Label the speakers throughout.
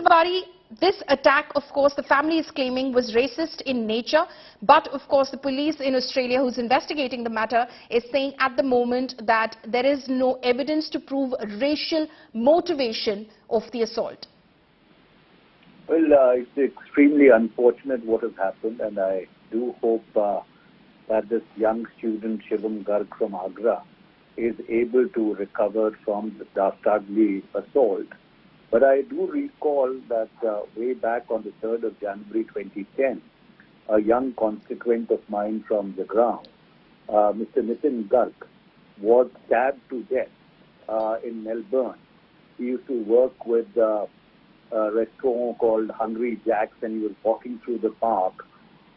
Speaker 1: Tewari, this attack, of course, the family is claiming was racist in nature, but of course the police in Australia who's investigating the matter is saying at the moment that there is no evidence to prove racial motivation of the assault.
Speaker 2: Well, it's extremely unfortunate what has happened, and I do hope that this young student, Shubham Garg from Agra, is able to recover from the dastardly assault. But I do recall that way back on the 3rd of January 2010, a young constituent of mine from the ground, Mr. Garg, was stabbed to death in Melbourne. He used to work with a restaurant called Hungry Jack's, and he was walking through the park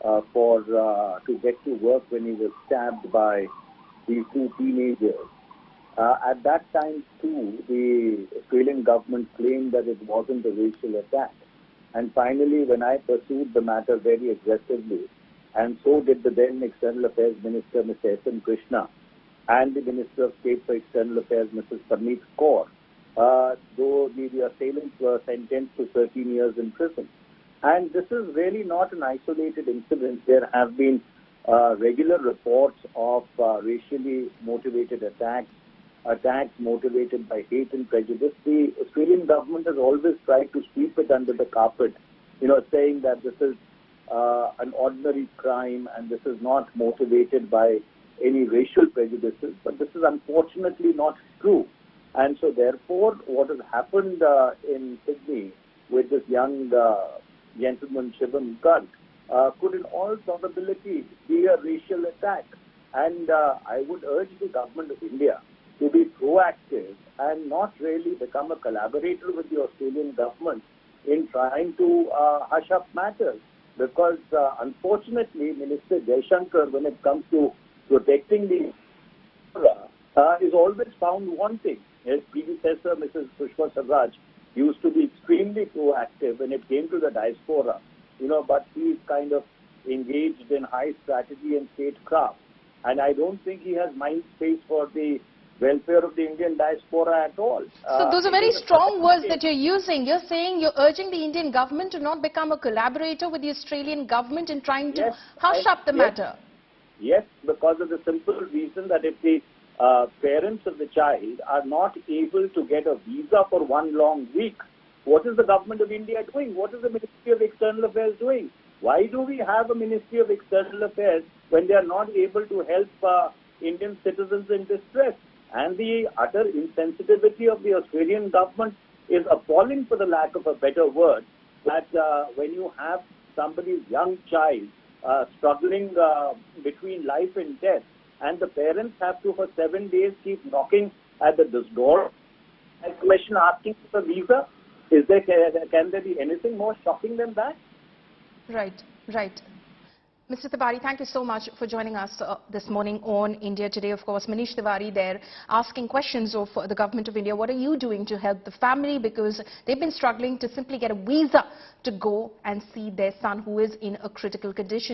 Speaker 2: to get to work when he was stabbed by these two teenagers. At that time, too, the Australian government claimed that it wasn't a racial attack. And finally, when I pursued the matter very aggressively, and so did the then External Affairs Minister, Mr. S. N. Krishna, and the Minister of State for External Affairs, Mrs. Parneet Kaur, though the assailants were sentenced to 13 years in prison. And this is really not an isolated incident. There have been regular reports of racially motivated attacks motivated by hate and prejudice. The Australian government has always tried to sweep it under the carpet, saying that this is an ordinary crime and this is not motivated by any racial prejudices. But this is unfortunately not true. And so therefore, what has happened in Sydney with this young gentleman, Shubham Garg, could in all probability be a racial attack. And I would urge the government of India to be proactive and not really become a collaborator with the Australian government in trying to hush up matters. Because unfortunately, Minister Jaishankar, when it comes to protecting the is always found wanting. His predecessor, Mrs. Sushma Swaraj, used to be extremely proactive when it came to the diaspora, but he's kind of engaged in high strategy and statecraft. And I don't think he has mind space for the welfare of the Indian diaspora at all.
Speaker 1: So those are very strong words that you're using. You're saying you're urging the Indian government to not become a collaborator with the Australian government in trying to hush up the matter.
Speaker 2: Yes, because of the simple reason that if the parents of the child are not able to get a visa for one long week, what is the government of India doing? What is the Ministry of External Affairs doing? Why do we have a Ministry of External Affairs when they are not able to help Indian citizens in distress? And the utter insensitivity of the Australian government is appalling, for the lack of a better word, that when you have somebody's young child struggling between life and death, and the parents have to, for 7 days, keep knocking at the door and question asking for a visa, can there be anything more shocking than that?
Speaker 1: Right. Mr. Tewari, thank you so much for joining us this morning on India Today. Of course, Manish Tewari there asking questions of the government of India. What are you doing to help the family? Because they've been struggling to simply get a visa to go and see their son who is in a critical condition.